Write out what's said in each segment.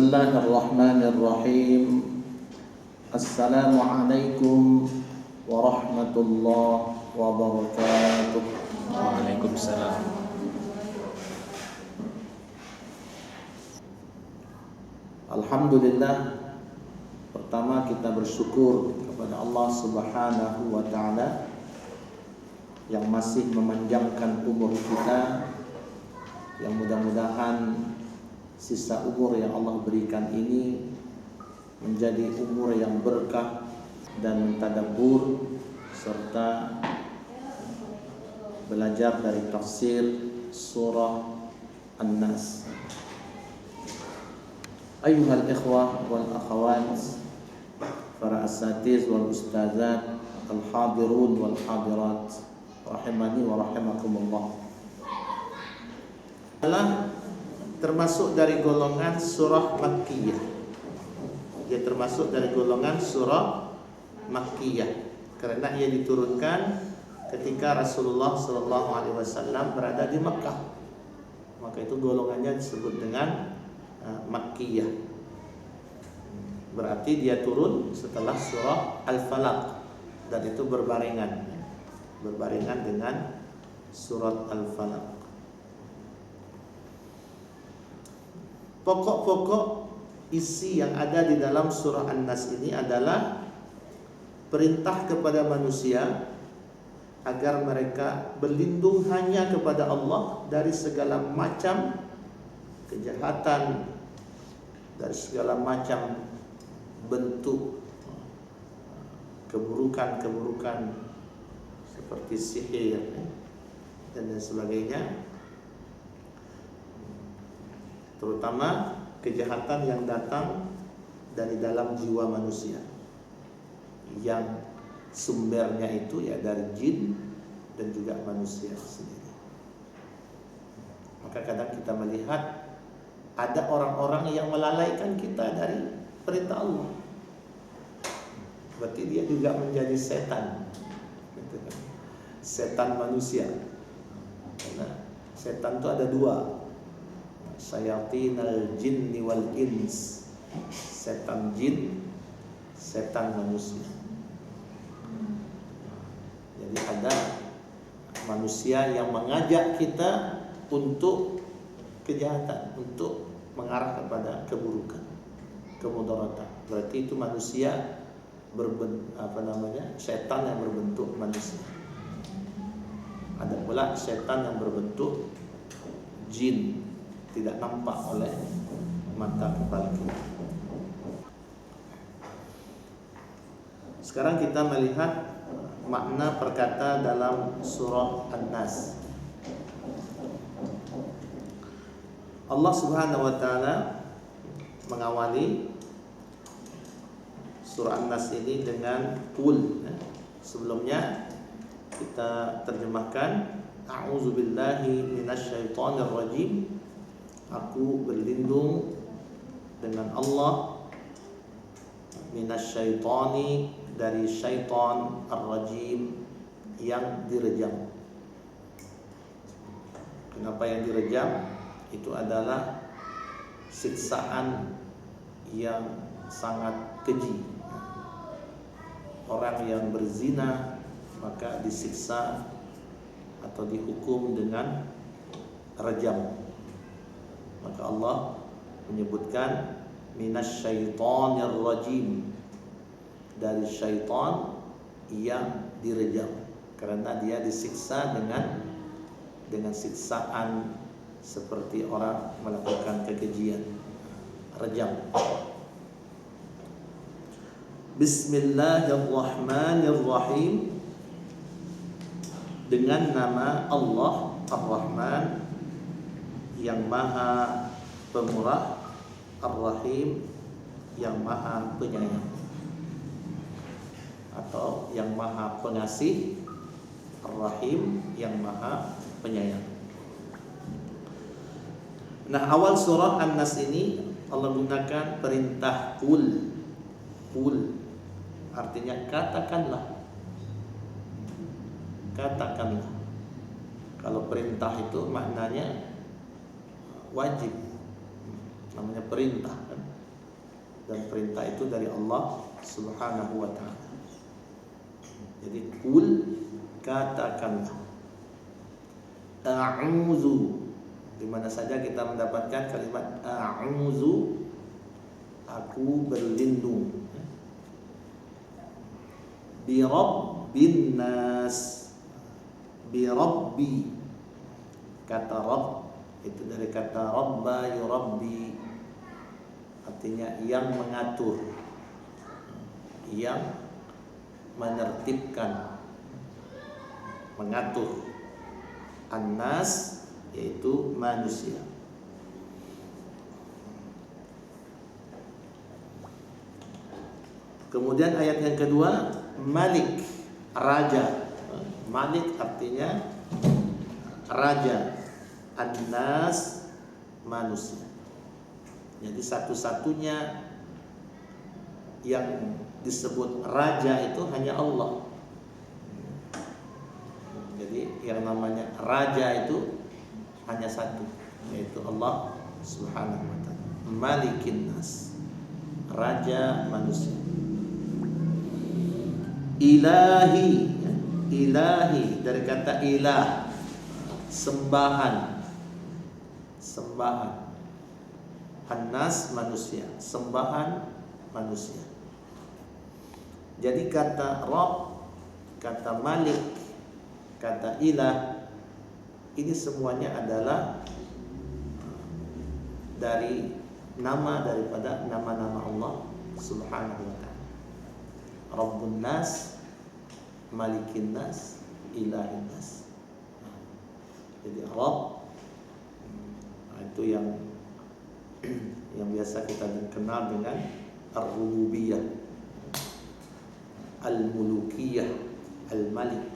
Bismillahirrahmanirrahim. Assalamualaikum warahmatullahi wabarakatuh. Waalaikumsalam. Alhamdulillah, pertama kita bersyukur kepada Allah Subhanahu wa taala yang masih memanjangkan umur kita, yang mudah-mudahan sisa umur yang Allah berikan ini menjadi umur yang berkah dan mentadabbur serta belajar dari tafsir surah An-Nas. Ayuhal ikhwah wal akhawat, para asatiz wal ustazat, al-hadirun wal hadirat, rahimani wa rahimakumullah. Adalah termasuk dari golongan surah Makkiyah. Dia termasuk dari golongan surah Makkiyah karena ia diturunkan ketika Rasulullah SAW berada di Makkah. Maka itu golongannya disebut dengan Makkiyah. Berarti dia turun setelah surah Al-Falaq dan itu berbarengan dengan surat Al-Falaq. Pokok-pokok isi yang ada di dalam surah An-Nas ini adalah perintah kepada manusia agar mereka berlindung hanya kepada Allah dari segala macam kejahatan, dari segala macam bentuk keburukan-keburukan seperti sihir dan lain sebagainya, terutama kejahatan yang datang dari dalam jiwa manusia yang sumbernya itu ya dari jin dan juga manusia sendiri. Maka kadang kita melihat ada orang-orang yang melalaikan kita dari perintah Allah. Berarti dia juga menjadi setan, setan manusia. Karena setan itu ada dua, syayatinal jinni wal ins, setan jin, setan manusia. Jadi ada manusia yang mengajak kita untuk kejahatan, untuk mengarah kepada keburukan, kemudaratan. Berarti itu manusia setan yang berbentuk manusia. Ada pula setan yang berbentuk jin, tidak nampak oleh mata kepala kita. Sekarang kita melihat makna perkata dalam surah An-Nas. Allah Subhanahu wa taala mengawali surah An-Nas ini dengan qul. Sebelumnya kita terjemahkan a'udzubillahi minasyaitonir rajim. Aku berlindung dengan Allah minasyaitoni, dari syaitan, ar-rajim yang direjam. Kenapa yang direjam? Itu adalah siksaan yang sangat keji. Orang yang berzina maka disiksa atau dihukum dengan rejam. Maka Allah menyebutkan minasyaitonir rajim, dari syaitan yang direjam karena dia disiksa dengan siksaan seperti orang melakukan kekejian, rejam. Bismillahirrahmanirrahim. Dengan nama Allah Ar-Rahman yang Maha Pemurah, Ar-Rahim yang Maha Penyayang, atau yang Maha Pengasih, Ar-Rahim yang Maha Penyayang. Nah, awal surah An-Nas ini Allah gunakan perintah qul. Qul artinya katakanlah. Katakanlah. Kalau perintah itu maknanya wajib, namanya perintah kan? dan perintah itu dari Allah Subhanahu wa taala. Jadi kul, katakanlah, a'udzu, di mana saja kita mendapatkan kalimat a'udzu, aku berlindung, bi rabbin nas, bi rabbi, kata rabb itu dari kata rabba yurabbi, artinya yang mengatur, yang menertibkan, mengatur. An-nas yaitu manusia. Kemudian ayat yang kedua, Malik, raja. Malik artinya raja. An-nas, manusia. Jadi satu-satunya yang disebut raja itu hanya Allah. Jadi yang namanya raja itu hanya satu, yaitu Allah Subhanahu wa ta'ala. Malikin nas, raja manusia. Ilahi, ilahi dari kata ilah, sembahan, sembahan. An-nas, manusia, sembahan manusia. Jadi kata Rabb, kata Malik, kata ilah, ini semuanya adalah dari nama daripada nama-nama Allah Subhanahu wa ta'ala. Rabbun nas, Malikin nas, Ilahin nas. Jadi Rabb itu yang biasa kita kenal dengan Ar-Rububiyah, Al-Mulukiyah, Al-Malik,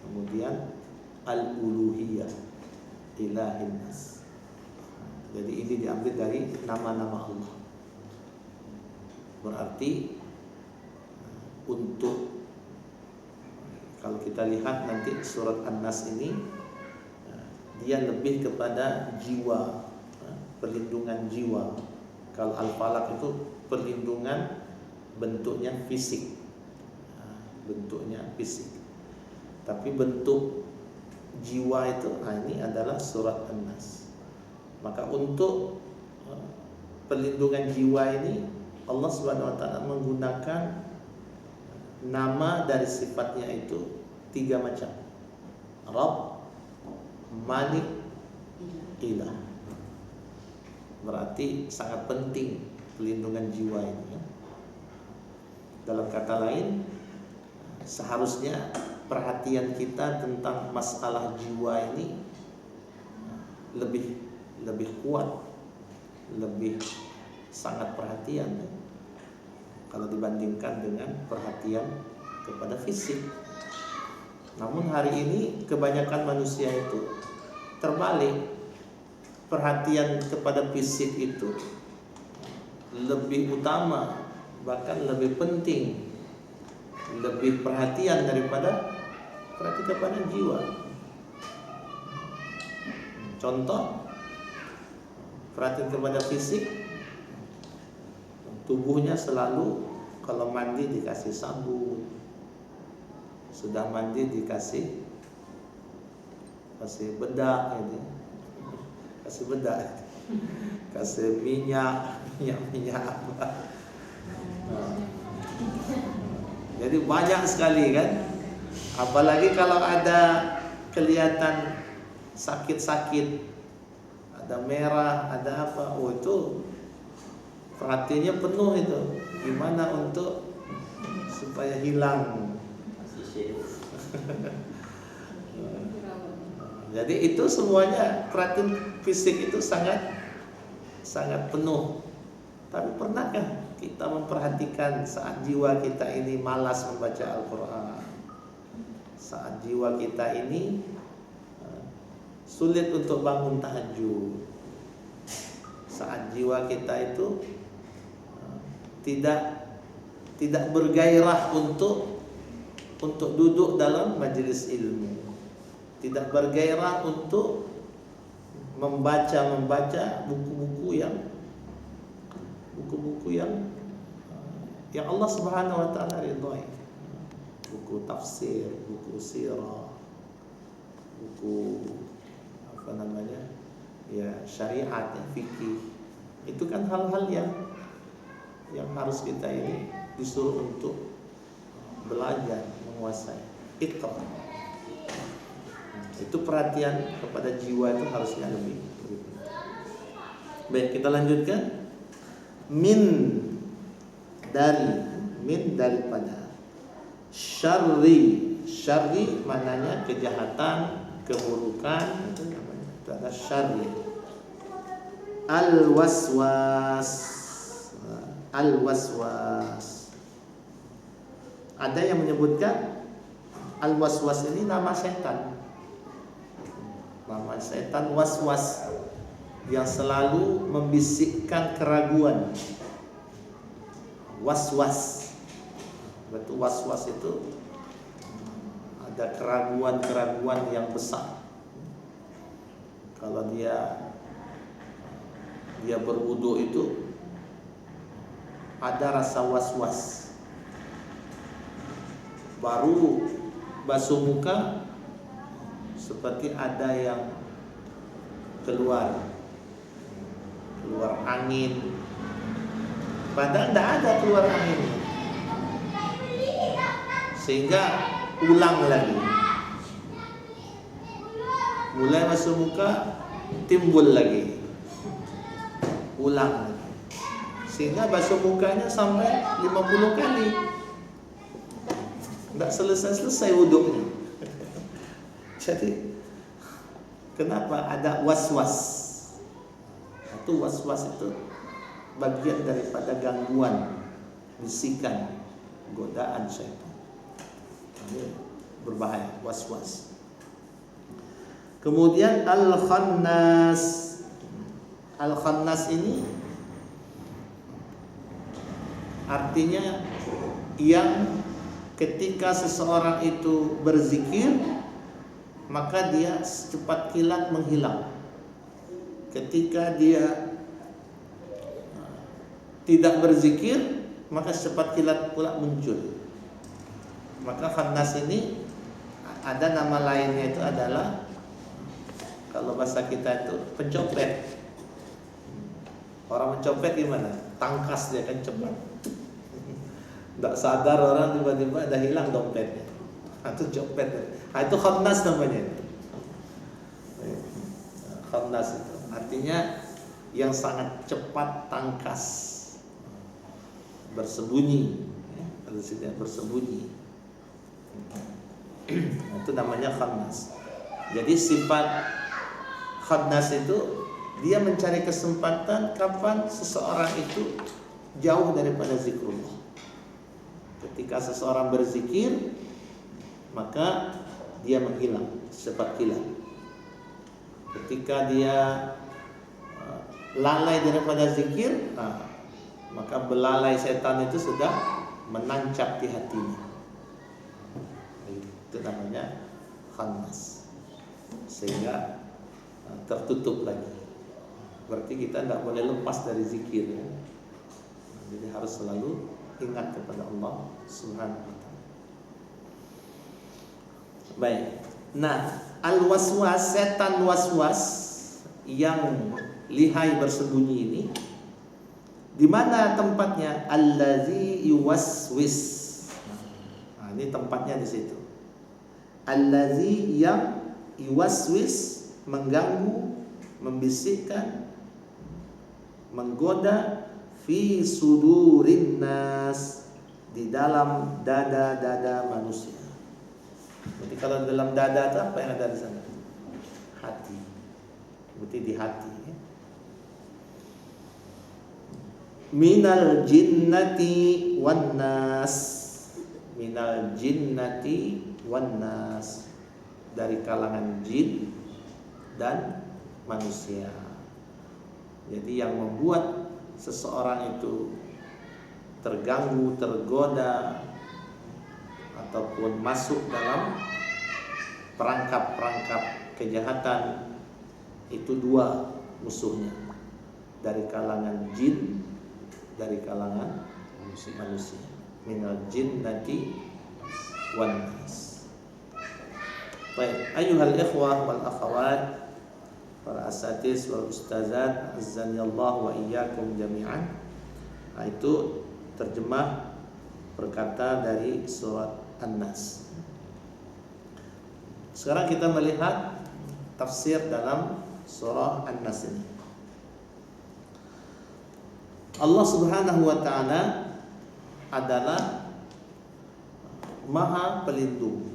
kemudian Al-Uluhiyah, Ilahin nas. Jadi ini diambil dari nama-nama Allah. Berarti untuk, kalau kita lihat nanti surat An-Nas ini, dia lebih kepada jiwa, perlindungan jiwa. Kalau Al-Falaq itu perlindungan bentuknya fisik, bentuknya fisik. Tapi bentuk jiwa itu, ini adalah surat An-Nas. Maka untuk perlindungan jiwa ini Allah Subhanahu wa ta'ala menggunakan nama dari sifatnya itu 3 macam. Rabb, Malik, Ilah. Berarti sangat penting perlindungan jiwa ini, ya. Dalam kata lain, seharusnya perhatian kita tentang masalah jiwa ini lebih kuat, lebih sangat perhatian, ya, kalau dibandingkan dengan perhatian kepada fisik. Namun hari ini kebanyakan manusia itu terbalik. Perhatian kepada fisik itu lebih utama, bahkan lebih penting, lebih perhatian daripada perhatian kepada jiwa. Contoh, perhatian kepada fisik, tubuhnya selalu kalau mandi dikasih sabun, sudah mandi dikasih bedak, gitu. Kasih bedak, kasih minyak apa. Jadi banyak sekali kan. Apalagi kalau ada kelihatan sakit-sakit, ada merah, ada apa, itu perhatiannya penuh itu. Gimana untuk supaya hilang. Jadi itu semuanya perhatian fisik itu sangat penuh. Tapi pernahkah kita memperhatikan saat jiwa kita ini malas membaca Al-Quran, saat jiwa kita ini sulit untuk bangun tahajud, saat jiwa kita itu tidak bergairah untuk duduk dalam majelis ilmu, tidak bergairah untuk membaca buku-buku yang yang Allah Subhanahu wa taala ridhai. Buku tafsir, buku sirah, buku ya syariat, ya, fikih. Itu kan hal-hal yang harus kita ini disuruh untuk belajar, menguasai. Iqra. Itu perhatian kepada jiwa itu harusnya lebih. Baik, kita lanjutkan. Min daripada syarri maknanya kejahatan, keburukan, itu namanya. Itu ada syarri. Al-waswas. Ada yang menyebutkan al-waswas ini nama setan. Nama setan waswas, yang selalu membisikkan keraguan. Was-was. Betul, was-was itu ada keraguan-keraguan yang besar. Kalau dia berwudu itu ada rasa was-was. Baru basuh muka seperti ada yang keluar angin. Padahal tidak ada keluar angin. Sehingga ulang lagi. Mulai basuh muka timbul lagi. Ulang lagi. Sehingga basuh mukanya sampai 50 kali. Tidak selesai-selesai wuduknya. Jadi kenapa ada was-was? Itu was-was itu bagian daripada gangguan, bisikan, godaan syaitan. Ini berbahaya, was-was. Kemudian al-khannas. Al-khannas ini artinya yang ketika seseorang itu berzikir, maka dia secepat kilat menghilang. Ketika dia tidak berzikir, maka secepat kilat pula muncul. Maka khannas ini ada nama lainnya, itu adalah, kalau bahasa kita itu pencopet. Orang mencopet gimana? Tangkas dia kan cepat. Tidak sadar orang, tiba-tiba ada hilang dompetnya. Itu copet. Itu khannas namanya. Khannas itu artinya yang sangat cepat tangkas, bersembunyi. Kalau tidak bersembunyi, itu namanya khannas. Jadi sifat khannas itu dia mencari kesempatan kapan seseorang itu jauh daripada zikrullah. Ketika seseorang berzikir, maka dia menghilang secepat kilat. Ketika dia lalai daripada zikir, maka belalai setan itu sudah menancap di hatinya. Itu namanya khannas. Sehingga tertutup lagi. Berarti kita tidak boleh lepas dari zikir, ya. Jadi harus selalu ingat kepada Allah Subhanahu wa taala. Baik. Nah, al-waswas, setan waswas yang lihai bersembunyi ini, di mana tempatnya? Allazi yuwaswis. Nah, ini tempatnya di situ. Allazi yang yuwaswis, mengganggu, membisikkan, menggoda, fi sudurin nas, di dalam dada-dada manusia. Jadi kalau dalam dada itu apa yang ada di sana? Hati. Berarti di hati, ya. Minal jinnati wan nas. Minal jinnati wan nas, dari kalangan jin dan manusia. Jadi yang membuat seseorang itu terganggu, tergoda, ataupun masuk dalam perangkap-perangkap kejahatan, itu dua musuhnya, dari kalangan jin, dari kalangan manusia. Minal jinnati wan nas. Baik, ayyuhal ikhwah wal akhawat, para asatiz wal ustazat, azzanillahu wa iyyakum jami'an. Itu terjemah perkata dari surat An-Nas. Sekarang kita melihat tafsir dalam surah An-Nas ini. Allah Subhanahu wa taala adalah Maha Pelindung.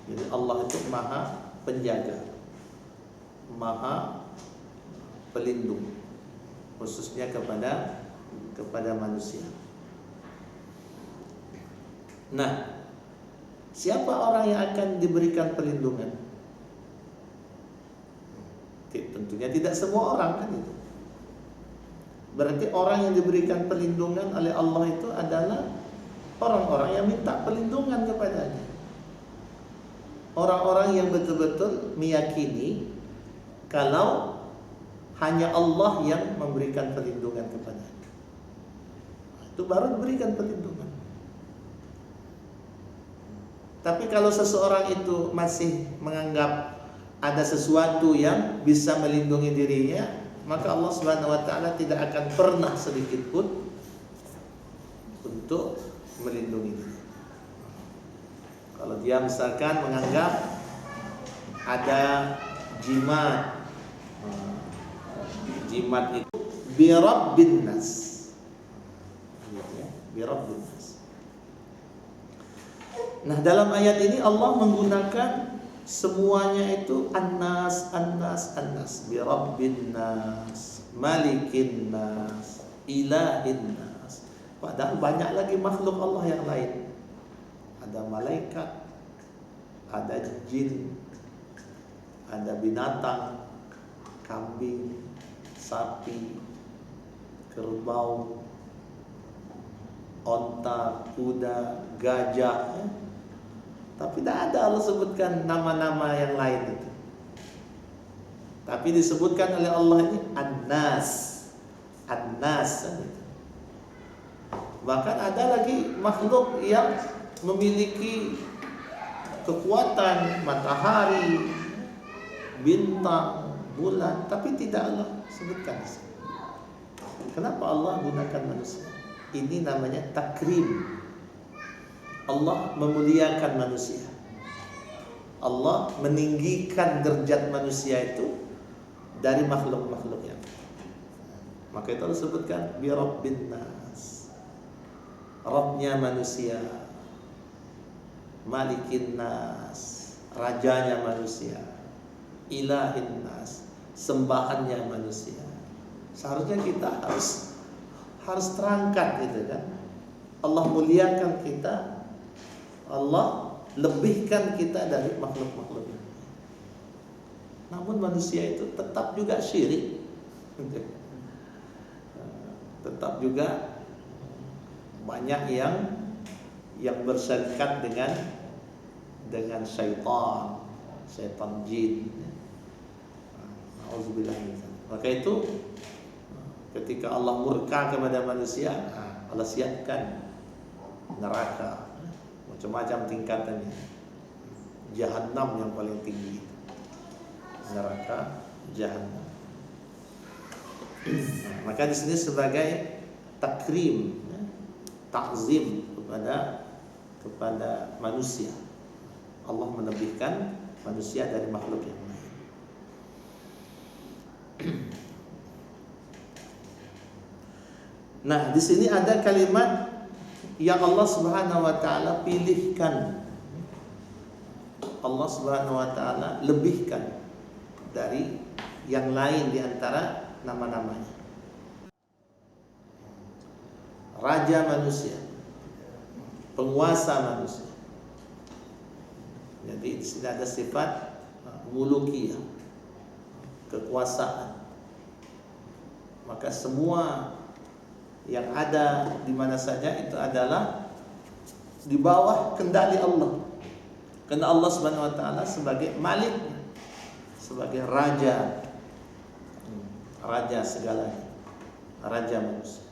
Jadi Allah itu Maha Penjaga, Maha Pelindung, khususnya kepada manusia. Nah, siapa orang yang akan diberikan perlindungan? Tentunya tidak semua orang, kan itu. Berarti orang yang diberikan perlindungan oleh Allah itu adalah orang-orang yang minta perlindungan kepadanya. Orang-orang yang betul-betul meyakini kalau hanya Allah yang memberikan perlindungan kepadanya. Itu baru diberikan perlindungan. Tapi kalau seseorang itu masih menganggap ada sesuatu yang bisa melindungi dirinya, maka Allah Subhanahu wa taala tidak akan pernah sedikit pun untuk melindungi diri. Kalau dia misalkan menganggap ada jimat itu bi rabbin nas. Bi rabbin nas. Nah, dalam ayat ini Allah menggunakan semuanya itu an-nas, an-nas, an-nas, bi rabbin nas, malikin nas, ilahin nas. Padahal banyak lagi makhluk Allah yang lain. Ada malaikat, ada jin, ada binatang, kambing, sapi, kerbau, onta, kuda, gajah, ya. Tapi tidak ada Allah sebutkan nama-nama yang lain itu. Tapi disebutkan oleh Allah ini An-Nas, An-Nas. Bahkan ada lagi makhluk yang memiliki kekuatan matahari, bintang, bulan, tapi tidak Allah sebutkan. Kenapa Allah gunakan manusia? Ini namanya takrim. Allah memuliakan manusia. Allah meninggikan derajat manusia itu dari makhluk-makhluk yang. Maka itu Allah sebutkan bi rabbin nas. Rabbnya manusia, malikin nas, rajanya manusia, ilahin nas, sembahannya manusia. Seharusnya kita harus terangkat gitu kan. Allah muliakan kita, Allah lebihkan kita dari makhluk-makhluk ini. Namun manusia itu tetap juga syirik, tetap juga banyak yang berserikat dengan syaitan jin. Auzubillah. Maka itu ketika Allah murka kepada manusia, Allah siapkan neraka macam-macam tingkatannya. Jahannam yang paling tinggi, neraka Jahannam. Maka di sini sebagai takrim, takzim kepada manusia. Allah melebihkan manusia dari makhluk yang lain. Nah, di sini ada kalimat yang Allah Subhanahu wa taala pilihkan. Allah Subhanahu wa taala lebihkan dari yang lain di antara nama-namanya. Raja manusia, penguasa manusia. Jadi di sini ada sifat mulukiyah, kekuasaan. Maka semua yang ada di mana saja itu adalah di bawah kendali Allah. Karena Allah Subhanahu wa taala sebagai malik, sebagai raja segalanya, raja manusia.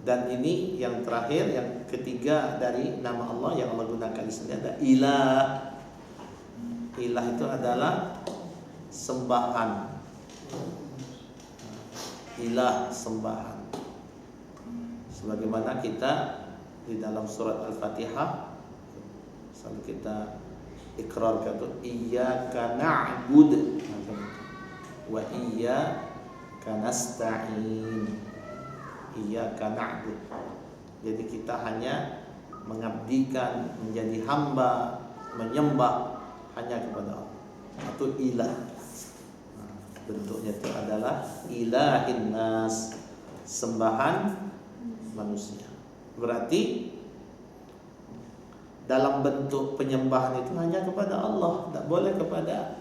Dan ini yang terakhir, yang ketiga dari nama Allah yang Allah gunakan di sini ada ilah. Ilah itu adalah sembahan. Ilah, sembahan. Sebagaimana kita di dalam surat Al-Fatihah selalu kita ikrar kata iyyaka na'bud wa iyyaka nasta'in. Iyyaka na'bud. Jadi kita hanya mengabdikan, menjadi hamba, menyembah hanya kepada Allah. Atau ilah. Bentuknya itu adalah ilahin nas, sembahan manusia. Berarti dalam bentuk penyembahan itu hanya kepada Allah, tidak boleh kepada